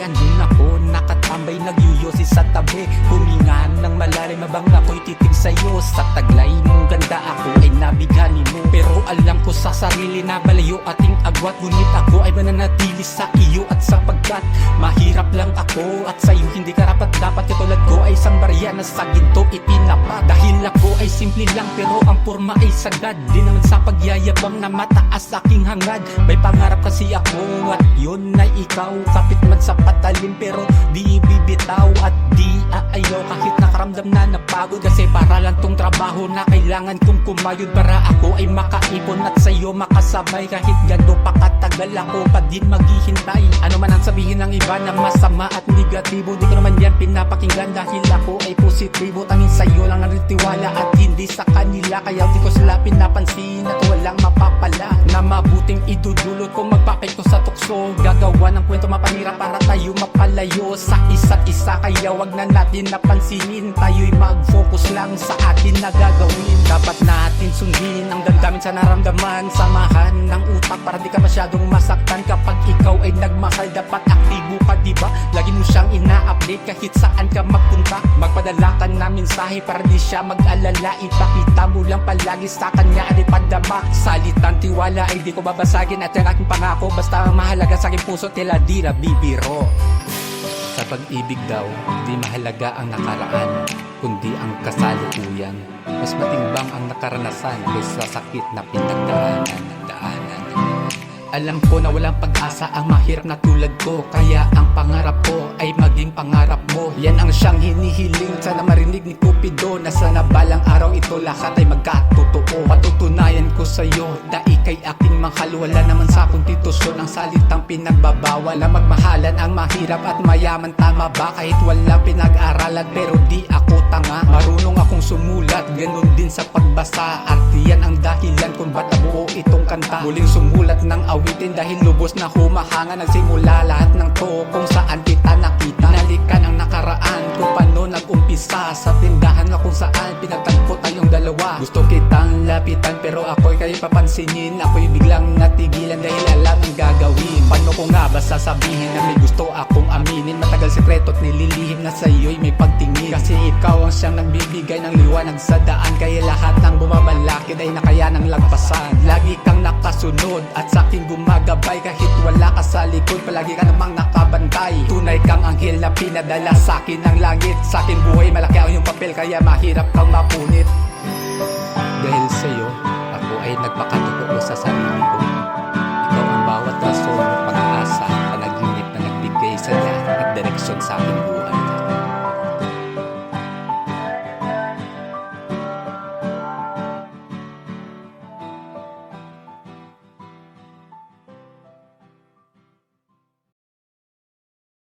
Kasi andun ako, nakatambay nagyuyosi sa tabi. Huminga ng malalim habang ako'y titig sa'yo. Sa taglay mong ganda ako ay nabighani mo. Pero alam ko sa sarili na balayo ating agwat. Ngunit ako ay mananatili sa iyo at sapagkat mahirap lang ako at sa'yo hindi karapat dapat. Katulad ko ay isang barya na sa ginto itinapat. Dahil ako ay simple lang pero ang forma ay sagad. Di naman sa pagyayabang na mataas aking hangad. May pangarap kasi ako at yun ay ikaw. Kapit man sa patalim pero di bibitaw at di aayaw kahit nakaramdam na napagod. Kasi para lang tong trabaho na kailangan kong kumayod para ako ay makaipon at sa'yo makasabay. Kahit gando pa katagal ako pa din maghihintay. Ano man ang sabihin ng iba na masama at negatibo, di ko naman yan pinapakinggan dahil ako ay positibo. Tanging sa'yo lang naritiwala at hindi sa kanila. Kaya di ko sila pinapansin at walang mapapala na mabuting idudulot kung magpapay ko sa tukso. Gagawa ng kwento mapanira para tayo mapalayo sa isa't isa. Kaya wag na natin napansinin, tayo'y mag-focus lang sa atin na gagawin. Dapat natin sundin ang damdamin sa naramdaman. Samahan ng utak para di ka masyadong masaktan. Kapag ikaw ay nagmahal dapat aktibo ka, diba? Lagi mo siyang ina-update kahit saan ka magpunta. Magpadala ka na mensahe para di siya mag-alala. Ipakita mo lang palagi sa kanya at ipadama. Salitang tiwala ay di ko babasagin at yung aking pangako. Basta ang mahalaga sa aking puso tila di na bibiro. Sa pag-ibig daw, di mahalaga ang nakaraan, kundi ang kasalukuyan. Mas matimbang ang nakaranasan kaysa sakit na pinagdaanan. Alam ko na walang pag-asa ang mahirap na tulad ko. Kaya ang pangarap ko ay maging pangarap mo. Yan ang siyang hinihiling, sana marinig ni Cupido. Na sana balang araw ito lahat ay magkatotoo. Patutunayan ko sa'yo na ika'y aking mahal. Wala naman sa konstitusyon ang salitang pinagbabawal na magmahalan ang mahirap at mayaman. Tama ba? Kahit walang pinag-aralan pero di ako tanga. Marunong akong sumulat, ganun din sa pagbasa. At yan ang dahilan kung ba't nabuo itong kanta. Muling sumulat ng awitin dahil lubos na humahanga. Nagsimula lahat ng to kung saan kita nakita. Nalikan ang nakaraan kung paano nag-umpisa. Sa tindahan na kung saan pinagtagpo tayong dalawa. Gusto kitang lapitan pero ako'y kayo papansinin. Ako'y biglang natigilan dahil alam ang gagawin. Paano ko nga ba sasabihin na may gusto akong aminin? Matagal sekreto at nililihim na sa'yo'y may pagtingin. Kasi ikaw ang siyang nagbibigay ng liwanag sa daan. Kaya lahat ng bumabalakid ay nakaya ng lagpasan. Lagi kang nakasunod at sa'king gumagabay. Kahit wala ka sa likod, palagi ka namang nakabantay. Tunay kang anghel na pinadala sa'kin ng langit. Sa'king buhay malaki ang iyong papel kaya mahirap kang mapunit.